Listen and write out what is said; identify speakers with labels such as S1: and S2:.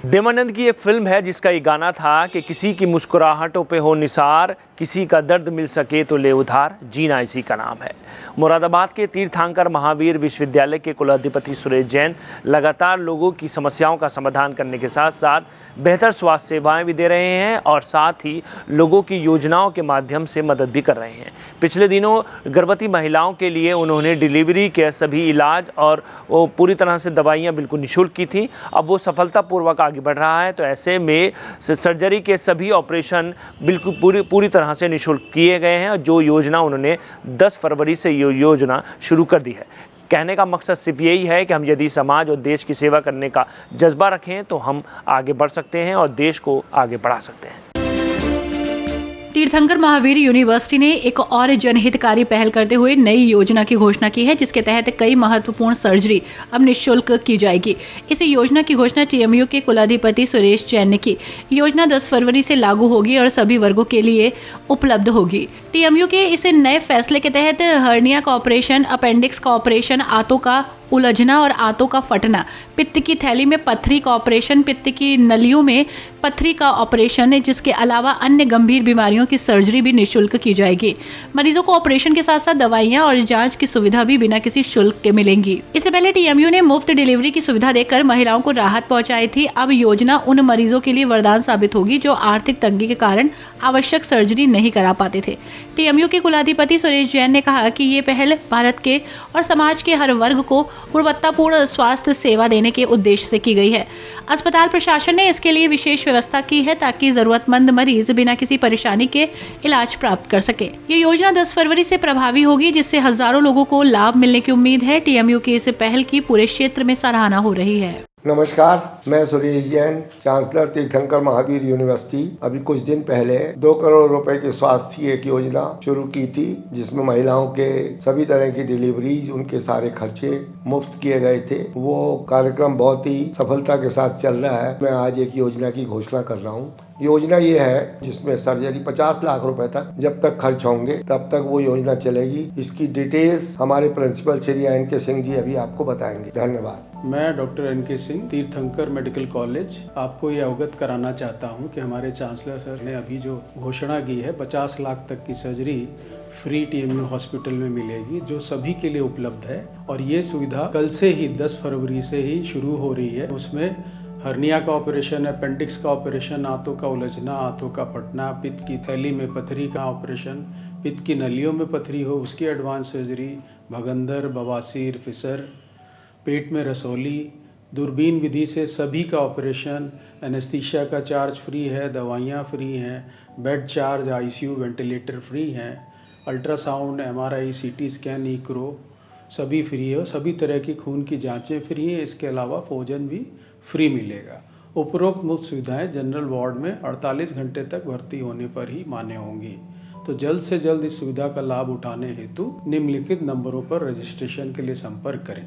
S1: देवानंद की ये फिल्म है जिसका ये गाना था कि किसी की मुस्कुराहटों पे हो निसार, किसी का दर्द मिल सके तो ले उधार, जीना इसी का नाम है। मुरादाबाद के तीर्थंकर महावीर विश्वविद्यालय के कुलाधिपति सुरेश जैन लगातार लोगों की समस्याओं का समाधान करने के साथ साथ बेहतर स्वास्थ्य सेवाएं भी दे रहे हैं और साथ ही लोगों की योजनाओं के माध्यम से मदद भी कर रहे हैं। पिछले दिनों गर्भवती महिलाओं के लिए उन्होंने डिलीवरी के सभी इलाज और वो पूरी तरह से दवाइयाँ बिल्कुल निःशुल्क की थी। अब वो सफलतापूर्वक आगे बढ़ रहा है, तो ऐसे में सर्जरी के सभी ऑपरेशन बिल्कुल पूरी तरह से निःशुल्क किए गए हैं। और जो योजना उन्होंने 10 फरवरी से योजना शुरू कर दी है। कहने का मकसद सिर्फ यही है कि हम यदि समाज और देश की सेवा करने का जज्बा रखें तो हम आगे बढ़ सकते हैं और देश को आगे बढ़ा सकते हैं।
S2: तीर्थंकर महावीर यूनिवर्सिटी ने एक और जनहितकारी पहल करते हुए नई योजना की घोषणा की है, जिसके तहत कई महत्वपूर्ण सर्जरी अब निःशुल्क की जाएगी। इस योजना की घोषणा टीएमयू के कुलाधिपति सुरेश जैन ने की। योजना 10 फरवरी से लागू होगी और सभी वर्गों के लिए उपलब्ध होगी। टीएमयू के इस नए फैसले के तहत हर्निया का ऑपरेशन, अपेंडिक्स का ऑपरेशन, आंतों का उलझना और आंतों का फटना, पित्त की थैली में पत्थरी का ऑपरेशन, पित्त की नलियों में पत्थरी का ऑपरेशन, जिसके अलावा अन्य गंभीर बीमारियों की सर्जरी भी निःशुल्क की जाएगी। मरीजों को ऑपरेशन के साथ साथ दवाइयां और जांच की सुविधा भी बिना किसी शुल्क के मिलेंगी। इससे पहले टीएमयू ने मुफ्त डिलीवरी की सुविधा देकर महिलाओं को राहत पहुंचाई थी। अब योजना उन मरीजों के लिए वरदान साबित होगी जो आर्थिक तंगी के कारण आवश्यक सर्जरी नहीं करा पाते थे। टीएमयू के कुलाधिपति सुरेश जैन ने कहा कि ये पहल भारत के और समाज के हर वर्ग को गुणवत्तापूर्ण स्वास्थ्य सेवा देने के उद्देश्य से की गई है। अस्पताल प्रशासन ने इसके लिए विशेष व्यवस्था की है ताकि जरूरतमंद मरीज बिना किसी परेशानी के इलाज प्राप्त कर सके। ये योजना 10 फरवरी से प्रभावी होगी, जिससे हजारों लोगों को लाभ मिलने की उम्मीद है। टीएमयू की इस पहल की पूरे क्षेत्र में सराहना हो रही है।
S3: नमस्कार, मैं सुरेश जैन, चांसलर तीर्थंकर महावीर यूनिवर्सिटी। अभी कुछ दिन पहले 2 करोड़ रुपए की स्वास्थ्य एक योजना शुरू की थी, जिसमें महिलाओं के सभी तरह की डिलीवरी, उनके सारे खर्चे मुफ्त किए गए थे। वो कार्यक्रम बहुत ही सफलता के साथ चल रहा है। मैं आज एक योजना की घोषणा कर रहा हूँ। योजना ये है जिसमें सर्जरी 50 लाख रुपए तक जब तक खर्च होंगे तब तक वो योजना चलेगी। इसकी डिटेल्स हमारे प्रिंसिपल श्री एन.के. सिंह जी अभी आपको बताएंगे। धन्यवाद।
S4: मैं डॉक्टर एन.के. सिंह, तीर्थंकर मेडिकल कॉलेज, आपको ये अवगत कराना चाहता हूँ कि हमारे चांसलर सर ने अभी जो घोषणा की है 50 लाख तक की सर्जरी फ्री टीएमयू हॉस्पिटल में मिलेगी, जो सभी के लिए उपलब्ध है। और ये सुविधा कल से ही 10 फरवरी से ही शुरू हो रही है। उसमें हर्निया का ऑपरेशन, अपेंडिक्स का ऑपरेशन, आंतों का उलझना, आंतों का फटना, पित्त की थैली में पथरी का ऑपरेशन, पित्त की नलियों में पथरी हो उसकी एडवांस सर्जरी, भगंदर, बवासीर, फिसर, पेट में रसौली, दूरबीन विधि से सभी का ऑपरेशन, एनेस्थीसिया का चार्ज फ्री है, दवाइयाँ फ्री हैं, bed charge, ICU, ventilator free हैं, अल्ट्रासाउंड, एमआरआई, सीटी स्कैन, ईक्रो सभी फ्री है। सभी तरह की खून की जांचें फ्री हैं। इसके अलावा भोजन भी फ्री मिलेगा। उपरोक्त मुफ्त सुविधाएं जनरल वार्ड में 48 घंटे तक भर्ती होने पर ही मान्य होंगी। तो जल्द से जल्द इस सुविधा का लाभ उठाने हेतु निम्नलिखित नंबरों पर रजिस्ट्रेशन के लिए संपर्क करें।